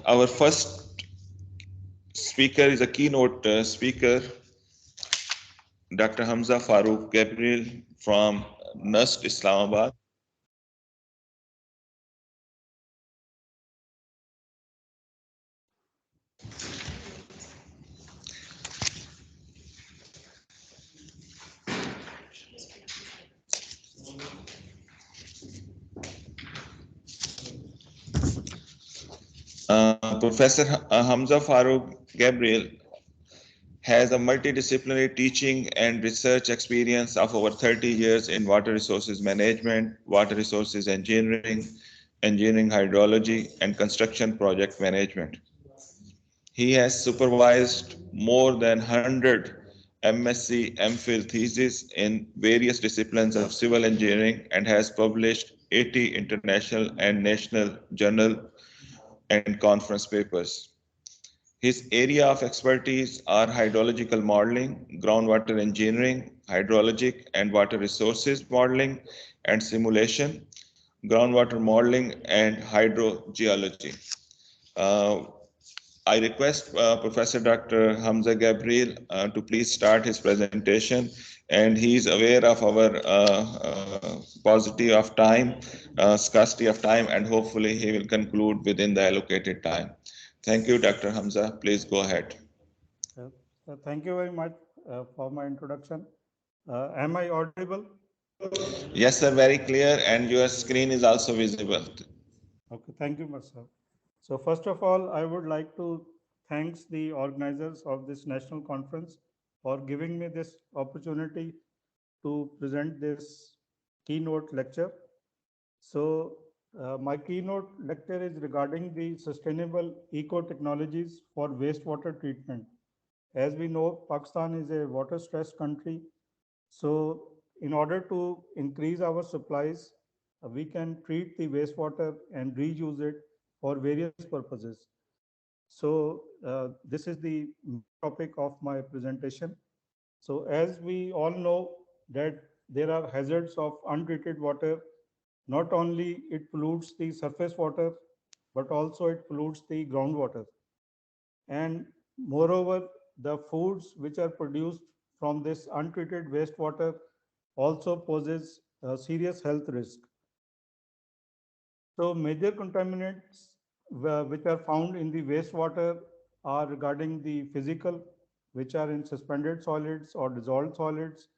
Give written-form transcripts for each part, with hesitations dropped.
Our first speaker is a keynote speaker, Dr. Hamza Farooq Gabrial from NUST Islamabad. Professor Hamza Farooq Gabrial has a multidisciplinary teaching and research experience of over 30 years in water resources management, water resources engineering, engineering hydrology, and construction project management. He has supervised more than 100 MSc MPhil theses in various disciplines of civil engineering and has published 80 international and national journal and conference papers. His area of expertise are hydrological modeling, groundwater engineering, hydrologic and water resources modeling and simulation, groundwater modeling, and hydrogeology. Uh, I request Professor Dr. Hamza Gabriel to please start his presentation, and he is aware of our paucity of time, scarcity of time, and hopefully he will conclude within the allocated time. Thank you, Dr. Hamza. Please go ahead. Thank you very much for my introduction. Am I audible? Yes, sir, very clear, and your screen is also visible. Okay, thank you much, sir. So first of all, I would like to thank the organizers of this national conference for giving me this opportunity to present this keynote lecture. So my keynote lecture is regarding the sustainable eco-technologies for wastewater treatment. As we know, Pakistan is a water-stressed country. So in order to increase our supplies, we can treat the wastewater and reuse it for various purposes. So this is the topic of my presentation. So as we all know that there are hazards of untreated water. Not only it pollutes the surface water, but also it pollutes the groundwater. And moreover, the foods which are produced from this untreated wastewater also poses a serious health risk. So major contaminants which are found in the wastewater are regarding the physical, which are in suspended solids or dissolved solids,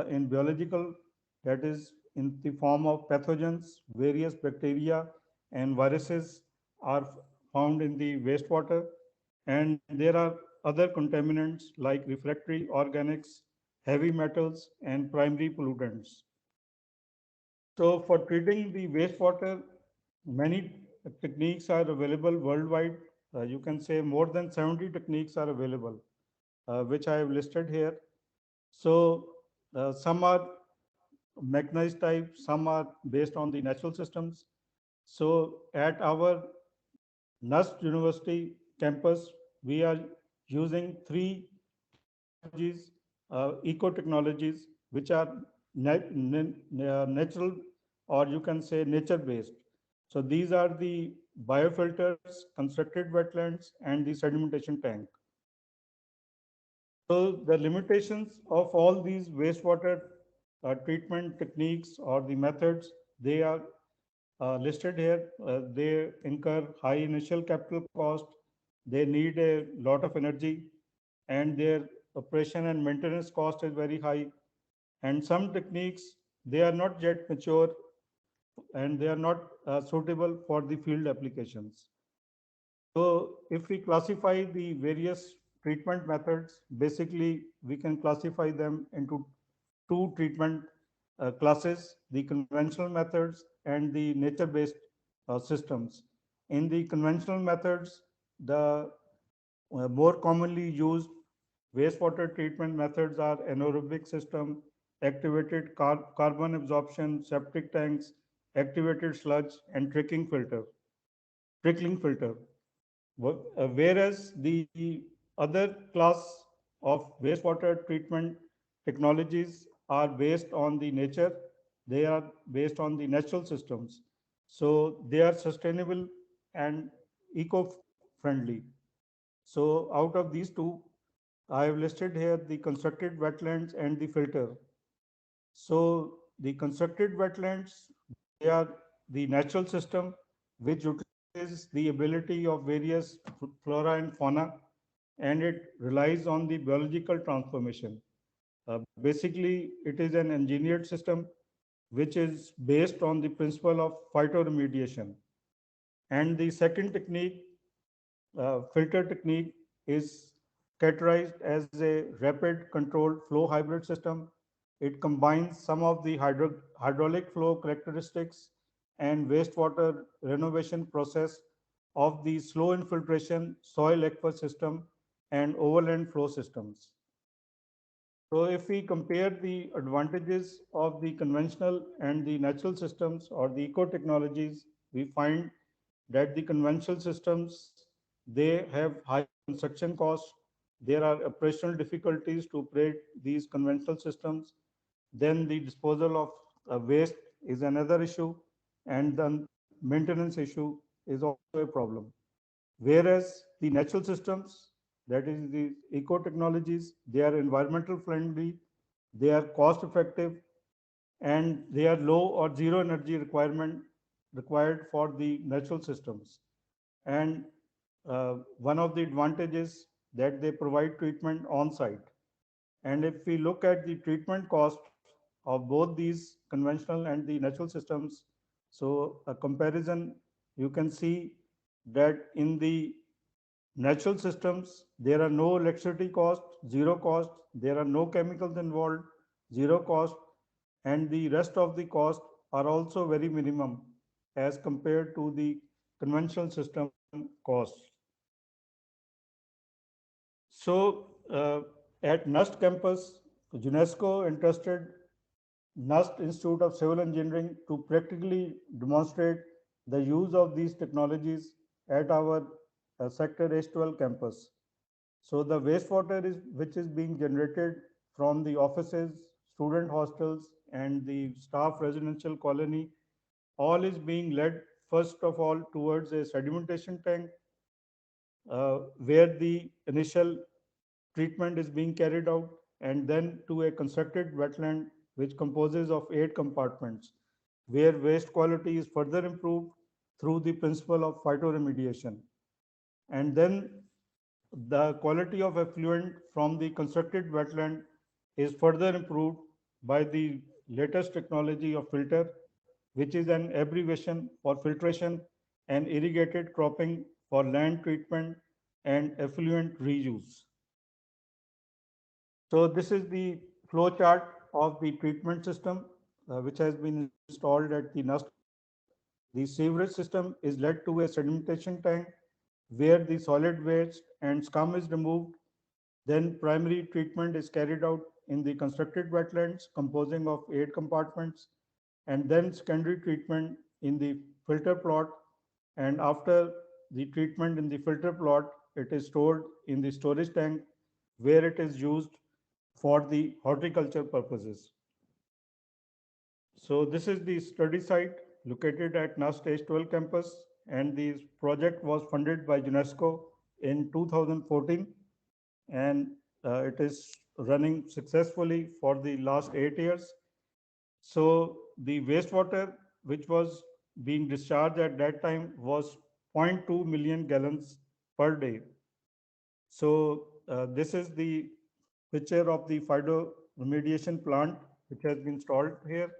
in biological, that is in the form of pathogens, various bacteria and viruses are found in the wastewater. And there are other contaminants like refractory organics, heavy metals, and primary pollutants. So for treating the wastewater, many techniques are available worldwide. You can say more than 70 techniques are available, which I have listed here. So some are mechanized type, some are based on the natural systems. So at our NUST University campus, we are using three technologies, eco technologies, which are natural, or you can say nature based. So these are the biofilters, constructed wetlands, and the sedimentation tank. So the limitations of all these wastewater treatment techniques or the methods, they are listed here. They incur high initial capital cost. They need a lot of energy, and their operation and maintenance cost is very high. And some techniques, they are not yet mature, and they are not suitable for the field applications. So if we classify the various treatment methods, basically we can classify them into two treatment classes, the conventional methods and the nature-based systems. In the conventional methods, the more commonly used wastewater treatment methods are anaerobic system, activated carbon absorption, septic tanks, activated sludge, and trickling filter. Whereas the other class of wastewater treatment technologies are based on the nature, they are based on the natural systems. So they are sustainable and eco-friendly. So out of these two, I have listed here the constructed wetlands and the filter. So the constructed wetlands, they are the natural system which utilizes the ability of various flora and fauna, and it relies on the biological transformation. Basically, it is an engineered system which is based on the principle of phytoremediation. And the second technique, filter technique, is categorized as a rapid controlled flow hybrid system. It combines some of the hydraulic flow characteristics and wastewater renovation process of the slow infiltration soil aquifer system and overland flow systems. So if we compare the advantages of the conventional and the natural systems or the eco technologies, we find that the conventional systems, they have high construction costs. There are operational difficulties to operate these conventional systems. Then the disposal of waste is another issue, and the maintenance issue is also a problem. Whereas the natural systems, that is the eco technologies, they are environmental friendly, they are cost effective, and they are low or zero energy requirement required for the natural systems. And one of the advantages that they provide treatment on site. And if we look at the treatment cost of both these conventional and the natural systems, so a comparison, you can see that in the natural systems, there are no electricity cost, zero cost, there are no chemicals involved, zero cost, and the rest of the cost are also very minimum as compared to the conventional system costs. So, at NUST campus, UNESCO entrusted NUST Institute of Civil Engineering to practically demonstrate the use of these technologies at our Sector H12 campus. So the wastewater is which is being generated from the offices, student hostels, and the staff residential colony, all is being led first of all towards a sedimentation tank, where the initial treatment is being carried out, and then to a constructed wetland which composes of 8 compartments, where waste quality is further improved through the principle of phytoremediation. And then the quality of effluent from the constructed wetland is further improved by the latest technology of filter, which is an abbreviation for filtration and irrigated cropping for land treatment and effluent reuse. So this is the flow chart of the treatment system which has been installed at the NUST campus. The sewerage system is led to a sedimentation tank where the solid waste and scum is removed. Then primary treatment is carried out in the constructed wetlands composing of 8 compartments, and then secondary treatment in the filter plot. And after the treatment in the filter plot, it is stored in the storage tank where it is used for the horticulture purposes. So this is the study site located at NUST H12 campus, and the project was funded by UNESCO in 2014, and it is running successfully for the last 8 years. So the wastewater which was being discharged at that time was 0.2 million gallons per day. So this is the picture of the phyto remediation plant which has been installed here.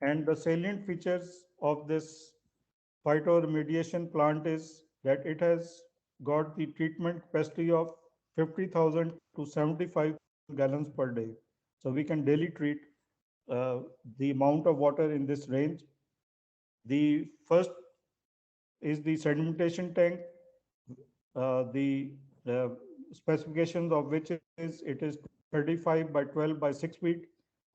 And the salient features of this phytoremediation plant is that it has got the treatment capacity of 50,000 to 75,000 gallons per day. So we can daily treat the amount of water in this range. The first is the sedimentation tank. The specifications of which is it is 35 by 12 by 6 feet,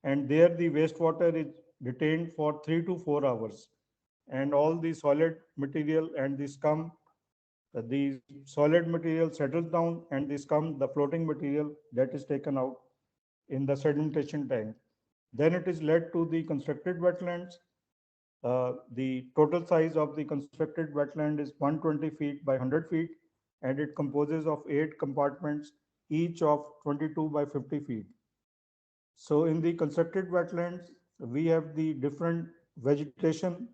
and there the wastewater is detained for 3 to 4 hours, and all the solid material and the scum, the solid material settles down, and the scum, the floating material, that is taken out in the sedimentation tank. Then it is led to the constructed wetlands, The total size of the constructed wetland is 120 feet by 100 feet, and it composes of 8 compartments, each of 22 by 50 feet. So in the constructed wetlands, we have the different vegetation,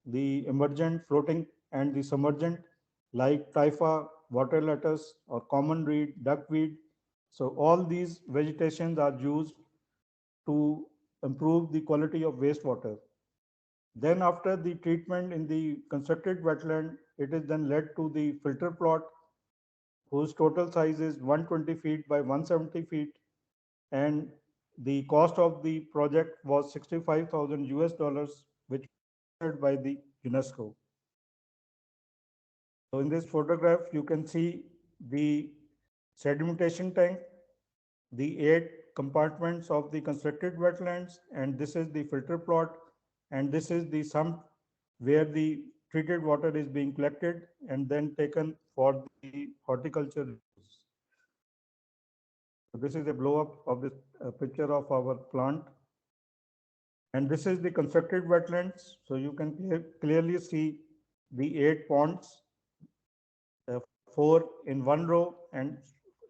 the emergent, floating, and the submergent, like typha, water lettuce, or common reed, duckweed. So all these vegetations are used to improve the quality of wastewater. Then after the treatment in the constructed wetland, it is then led to the filter plot, whose total size is 120 feet by 170 feet, and the cost of the project was 65,000 US dollars, which was sponsored by the UNESCO. So in this photograph, you can see the sedimentation tank, the 8 compartments of the constructed wetlands, and this is the filter plot, and this is the sump where the treated water is being collected and then taken for the horticulture use. So this is a blow up of this picture of our plant. And this is the constructed wetlands. So you can clearly see the 8 ponds, 4 in one row and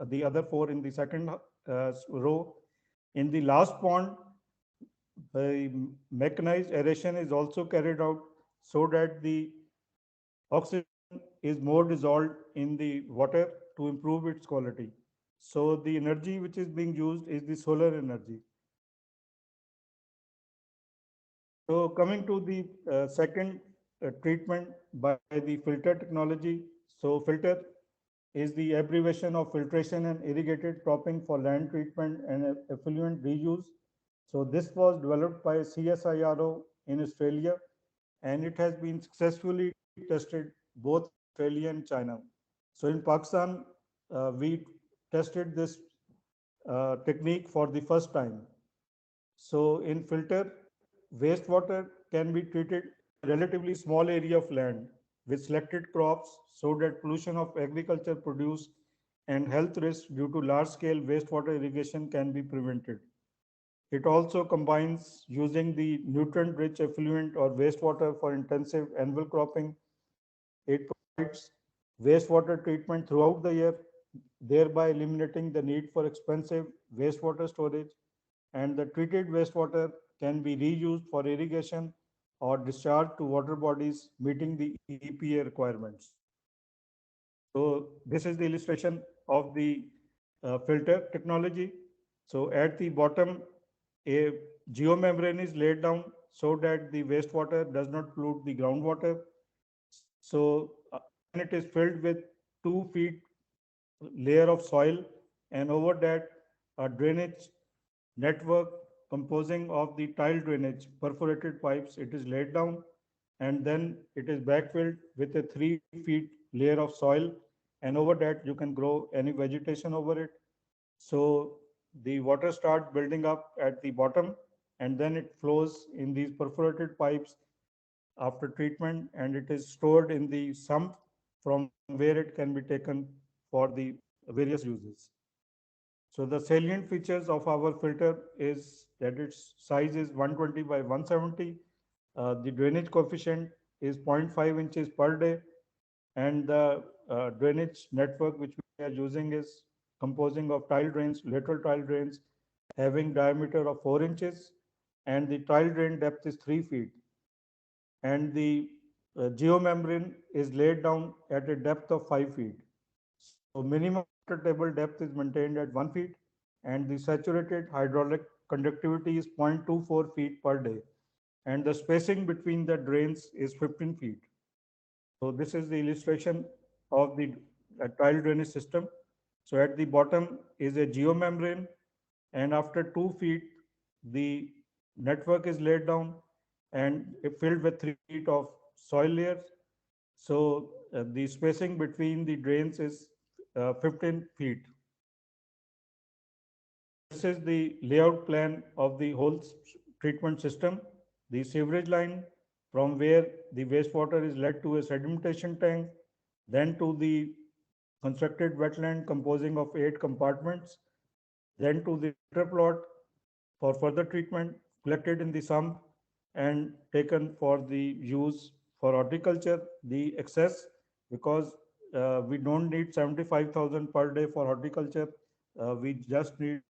the other 4 in the second row. In the last pond, the mechanized aeration is also carried out so that the oxygen is more dissolved in the water to improve its quality. So the energy which is being used is the solar energy. So coming to the second treatment by the filter technology. So filter is the abbreviation of filtration and irrigated cropping for land treatment and effluent reuse. So this was developed by CSIRO in Australia, and it has been successfully tested both Australia and China. So in Pakistan, we tested this technique for the first time. So in filter, wastewater can be treated in a relatively small area of land with selected crops so that pollution of agriculture produce and health risks due to large scale wastewater irrigation can be prevented. It also combines using the nutrient rich effluent or wastewater for intensive annual cropping. It provides wastewater treatment throughout the year, thereby eliminating the need for expensive wastewater storage, and the treated wastewater can be reused for irrigation or discharged to water bodies meeting the EPA requirements. So this is the illustration of the filter technology. So at the bottom, a geomembrane is laid down so that the wastewater does not pollute the groundwater. So then it is filled with 2 feet layer of soil, and over that a drainage network composing of the tile drainage perforated pipes, it is laid down, and then it is backfilled with a 3 feet layer of soil, and over that you can grow any vegetation over it. So the water starts building up at the bottom, and then it flows in these perforated pipes after treatment, and it is stored in the sump from where it can be taken for the various uses. So the salient features of our filter is that its size is 120 by 170. The drainage coefficient is 0.5 inches per day, and the drainage network which we are using is composing of tile drains, lateral tile drains having diameter of 4 inches, and the tile drain depth is 3 feet. And the geomembrane is laid down at a depth of 5 feet. So minimum water table depth is maintained at 1 feet, and the saturated hydraulic conductivity is 0.24 feet per day, and the spacing between the drains is 15 feet. So this is the illustration of the tile drainage system. So at the bottom is a geomembrane, and after 2 feet, the network is laid down and filled with 3 feet of soil layers. So the spacing between the drains is 15 feet. This is the layout plan of the whole treatment system. The sewerage line from where the wastewater is led to a sedimentation tank, then to the constructed wetland composing of 8 compartments, then to the filter plot for further treatment collected in the sump, and taken for the use for horticulture. The excess, because we don't need 75,000 per day for horticulture. We just need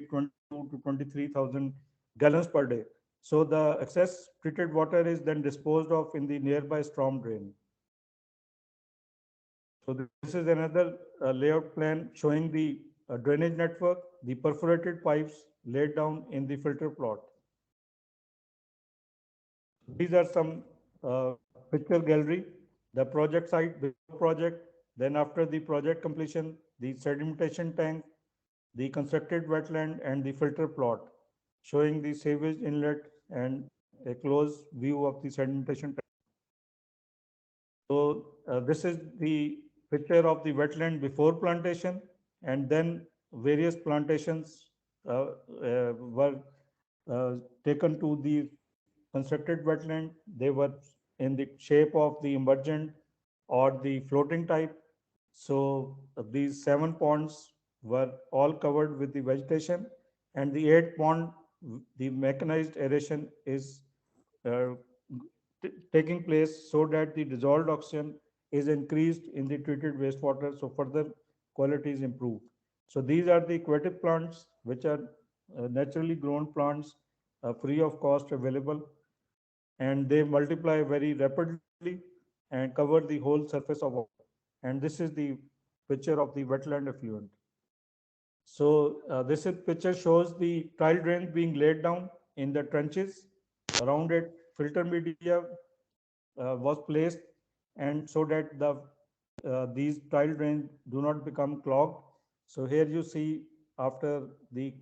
22 to 23,000 gallons per day. So the excess treated water is then disposed of in the nearby storm drain. So this is another layout plan showing the drainage network, the perforated pipes laid down in the filter plot. These are some picture gallery, the project site before project, then after the project completion, the sedimentation tank, the constructed wetland, and the filter plot, showing the sewage inlet and a close view of the sedimentation tank. So this is the picture of the wetland before plantation, and then various plantations were taken to the constructed wetland. They were in the shape of the emergent or the floating type. So these 7 ponds were all covered with the vegetation, and the 8 pond, the mechanized aeration is uh, taking place so that the dissolved oxygen is increased in the treated wastewater, so further quality is improved. So these are the aquatic plants, which are naturally grown plants, free of cost available, and they multiply very rapidly and cover the whole surface of water. And this is the picture of the wetland effluent. So this picture shows the tile drains being laid down in the trenches. Around it, filter media was placed, and so that these tile drains do not become clogged. So here you see, after the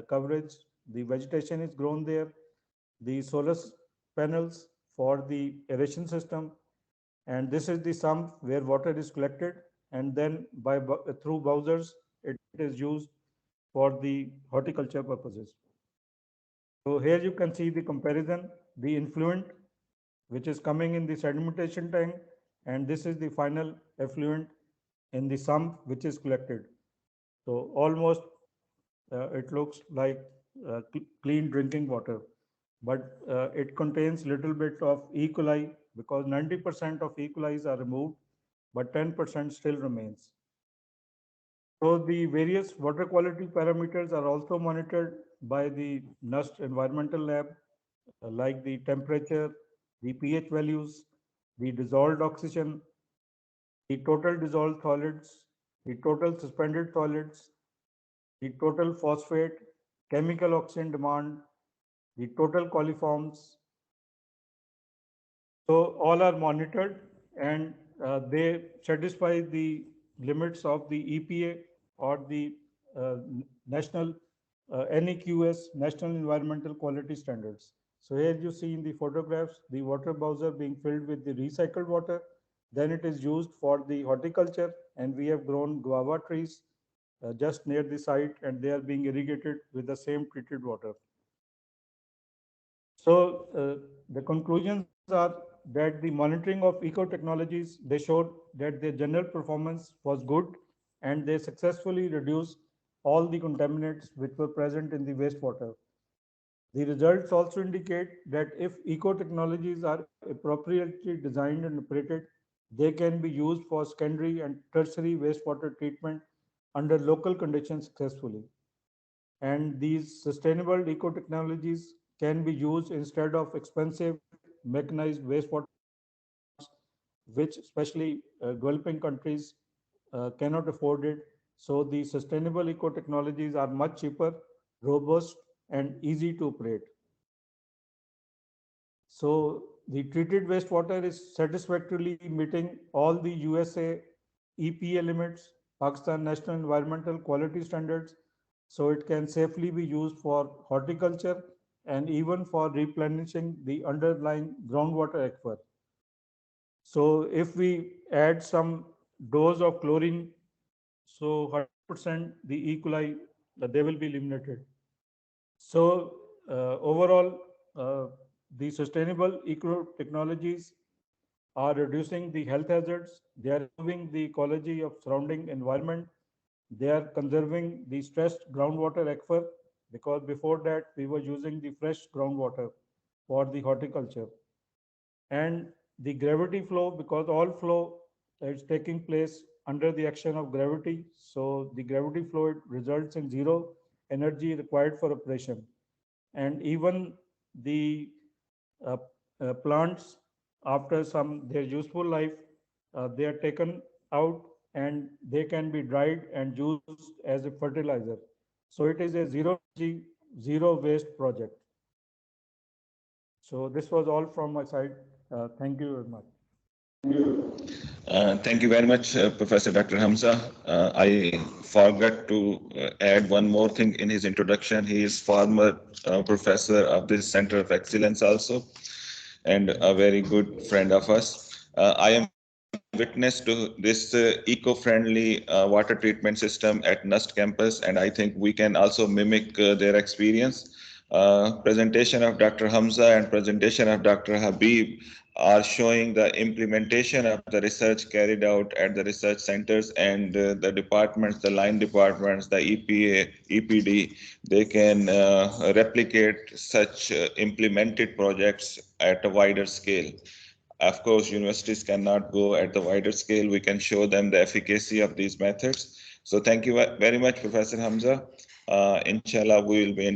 coverage, the vegetation is grown there, the solar panels for the aeration system, and this is the sump where water is collected, and then through bowsers it is used for the horticulture purposes. So here you can see the comparison, the influent which is coming in the sedimentation tank, and this is the final effluent in the sump which is collected. So almost it looks like clean drinking water, but it contains little bit of E. coli, because 90% of E. coli are removed, but 10% still remains. So the various water quality parameters are also monitored by the NUST environmental lab, like the temperature, the pH values, the dissolved oxygen, the total dissolved solids, the total suspended solids, the total phosphate, chemical oxygen demand, the total coliforms. So all are monitored, and they satisfy the limits of the EPA or the uh, national NEQS, National Environmental Quality Standards. So here you see in the photographs the water bowser being filled with the recycled water. Then it is used for the horticulture, and we have grown guava trees just near the site, and they are being irrigated with the same treated water. So the conclusions are that the monitoring of eco technologies, they showed that their general performance was good, and they successfully reduced all the contaminants which were present in the wastewater. The results also indicate that if eco technologies are appropriately designed and operated, they can be used for secondary and tertiary wastewater treatment under local conditions successfully. And these sustainable eco technologies can be used instead of expensive mechanized wastewater treatment plants, which especially developing countries cannot afford it. So the sustainable eco technologies are much cheaper, robust, and easy to operate. So the treated wastewater is satisfactorily meeting all the USA EPA limits, Pakistan National Environmental Quality Standards, so it can safely be used for horticulture and even for replenishing the underlying groundwater aquifer. So if we add some dose of chlorine, so 100% the E. coli, they will be eliminated. So overall, uh, the sustainable eco technologies are reducing the health hazards. They are improving the ecology of surrounding environment. They are conserving the stressed groundwater aquifer, because before that we were using the fresh groundwater. for the horticulture. And the gravity flow, because all flow is taking place under the action of gravity, so the gravity flow, it results in zero energy required for operation. And even the uh, plants, after some their useful life, they are taken out and they can be dried and used as a fertilizer. So it is a zero energy, zero waste project. So this was all from my side. Thank you very much. Thank you very much, Professor Dr. Hamza. I forgot to add one more thing in his introduction. He is former professor of this Center of Excellence also, and a very good friend of us. I am witness to this eco-friendly water treatment system at NUST campus, and I think we can also mimic their experience. Presentation of Dr. Hamza and presentation of Dr. Habib are showing the implementation of the research carried out at the research centers, and the departments, the line departments, the EPA, EPD, they can replicate such implemented projects at a wider scale. Of course, universities cannot go at the wider scale. We can show them the efficacy of these methods. So thank you very much, Professor Hamza. Inshallah, we will be in